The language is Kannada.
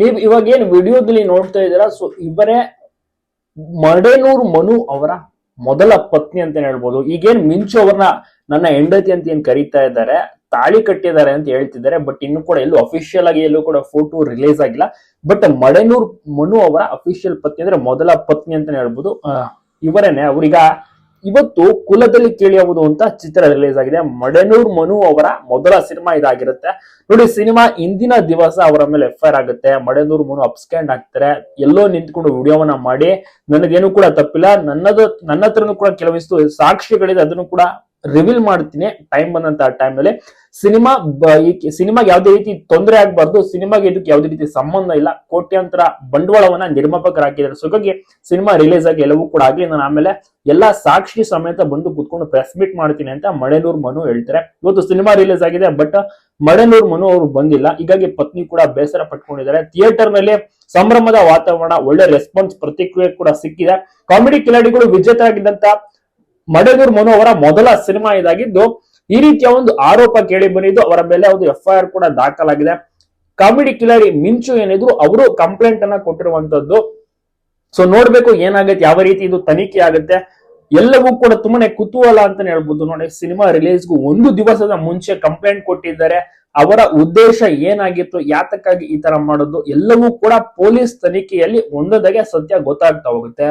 ನೀವ್ ಇವಾಗ ಏನ್ ವಿಡಿಯೋದಲ್ಲಿ ನೋಡ್ತಾ ಇದ್ದೀರಾ, ಸೊ ಇವರೇ ಮಡೆನೂರ್ ಮನು ಅವರ ಮೊದಲ ಪತ್ನಿ ಅಂತ ಹೇಳ್ಬೋದು. ಈಗೇನ್ ಮಿಂಚು ಅವ್ರನ್ನ ನನ್ನ ಹೆಂಡತಿ ಅಂತ ಏನ್ ಕರೀತಾ ಇದ್ದಾರೆ, ತಾಳಿ ಕಟ್ಟಿದ್ದಾರೆ ಅಂತ ಹೇಳ್ತಿದ್ದಾರೆ. ಬಟ್ ಇನ್ನು ಕೂಡ ಎಲ್ಲೂ ಅಫಿಷಿಯಲ್ ಆಗಿ ಎಲ್ಲೂ ಕೂಡ ಫೋಟೋ ರಿಲೀಸ್ ಆಗಿಲ್ಲ. ಬಟ್ ಮಡೆನೂರ್ ಮನು ಅವರ ಅಫಿಷಿಯಲ್ ಪತ್ನಿ ಅಂದ್ರೆ ಮೊದಲ ಪತ್ನಿ ಅಂತಾನೆ ಹೇಳ್ಬೋದು. ಇವರೇನೆ. ಅವ್ರೀಗ ಇವತ್ತು ಕುಲದಲ್ಲಿ ಕೇಳಿಯುವುದು ಅಂತ ಚಿತ್ರ ರಿಲೀಸ್ ಆಗಿದೆ. ಮಡೆನೂರ್ ಮನು ಅವರ ಮೊದಲ ಸಿನಿಮಾ ಇದಾಗಿರುತ್ತೆ ನೋಡಿ. ಸಿನಿಮಾ ಇಂದಿನ ದಿವಸ ಅವರ ಮೇಲೆ ಎಫ್ಐಆರ್ ಆಗುತ್ತೆ. ಮಡೆನೂರ್ ಮನು ಅಪ್ಸ್ಕ್ಯಾಂಡ್ ಆಗ್ತಾರೆ. ಎಲ್ಲೋ ನಿಂತ್ಕೊಂಡು ವಿಡಿಯೋವನ್ನ ಮಾಡಿ, ನನಗೇನು ಕೂಡ ತಪ್ಪಿಲ್ಲ, ನನ್ನ ಹತ್ರನು ಕೂಡ ಕೆಲವಿಷ್ಟು ಸಾಕ್ಷಿಗಳಿದೆ, ಅದನ್ನು ಕೂಡ ರಿವೀಲ್ ಮಾಡ್ತೀನಿ ಟೈಮ್ ಬಂದಂತ ಟೈಮ್ ನಲ್ಲಿ. ಸಿನಿಮಾಗೆ ಯಾವುದೇ ರೀತಿ ತೊಂದರೆ ಆಗ್ಬಾರ್ದು, ಸಿನಿಮಾಗೆ ಇದಕ್ಕೆ ಯಾವುದೇ ರೀತಿ ಸಂಬಂಧ ಇಲ್ಲ, ಕೋಟ್ಯಾಂತರ ಬಂಡವಾಳವನ್ನ ನಿರ್ಮಾಪಕರು ಹಾಕಿದ್ದಾರೆ. ಸೊ ಹಾಗಾಗಿ ಸಿನಿಮಾ ರಿಲೀಸ್ ಆಗಿ ಎಲ್ಲವೂ ಕೂಡ ಆಗ್ಲಿ, ನಾನು ಆಮೇಲೆ ಎಲ್ಲಾ ಸಾಕ್ಷಿ ಸಮೇತ ಬಂದು ಕುತ್ಕೊಂಡು ಪ್ರೆಸ್ ಮೀಟ್ ಮಾಡ್ತೀನಿ ಅಂತ ಮಡೆನೂರ್ ಮನು ಹೇಳ್ತಾರೆ. ಇವತ್ತು ಸಿನಿಮಾ ರಿಲೀಸ್ ಆಗಿದೆ, ಬಟ್ ಮಡೆನೂರ್ ಮನು ಅವರು ಬಂದಿಲ್ಲ. ಹೀಗಾಗಿ ಪತ್ನಿ ಕೂಡ ಬೇಸರ ಪಟ್ಕೊಂಡಿದ್ದಾರೆ. ಥಿಯೇಟರ್ ನಲ್ಲಿ ಸಂಭ್ರಮದ ವಾತಾವರಣ, ಒಳ್ಳೆ ರೆಸ್ಪಾನ್ಸ್, ಪ್ರತಿಕ್ರಿಯೆ ಕೂಡ ಸಿಕ್ಕಿದೆ. ಕಾಮಿಡಿ ಕಿಲಾಡಿಗಳು ವಿಜೇತರಾಗಿದ್ದಂತ ಮಡೆನೂರ್ ಮನು ಅವರ ಮೊದಲ ಸಿನಿಮಾ ಇದಾಗಿದ್ದು, ಈ ರೀತಿಯ ಒಂದು ಆರೋಪ ಕೇಳಿ ಬಂದಿದ್ದು, ಅವರ ಮೇಲೆ ಒಂದು ಎಫ್ಐಆರ್ ಕೂಡ ದಾಖಲಾಗಿದೆ. ಕಾಮಿಡಿ ಕಿಲಾಡಿ ಮಿಂಚು ಏನಿದ್ರು ಅವರು ಕಂಪ್ಲೇಂಟ್ ಅನ್ನ ಕೊಟ್ಟಿರುವಂತದ್ದು. ಸೊ ನೋಡ್ಬೇಕು ಏನಾಗುತ್ತೆ, ಯಾವ ರೀತಿ ಇದು ತನಿಖೆ ಆಗುತ್ತೆ, ಎಲ್ಲವೂ ಕೂಡ ತುಂಬಾನೇ ಕುತೂಹಲ ಅಂತಾನೆ ಹೇಳ್ಬೋದು. ನೋಡಿ, ಸಿನಿಮಾ ರಿಲೀಸ್ಗೂ ಒಂದು ದಿವಸದ ಮುಂಚೆ ಕಂಪ್ಲೇಂಟ್ ಕೊಟ್ಟಿದ್ದಾರೆ. ಅವರ ಉದ್ದೇಶ ಏನಾಗಿತ್ತು, ಯಾತಕ್ಕಾಗಿ ಈ ತರ ಮಾಡೋದು, ಎಲ್ಲವೂ ಕೂಡ ಪೊಲೀಸ್ ತನಿಖೆಯಲ್ಲಿ ಒಂದೊಂದಾಗೆ ಸತ್ಯ ಗೊತ್ತಾಗ್ತಾ ಹೋಗುತ್ತೆ.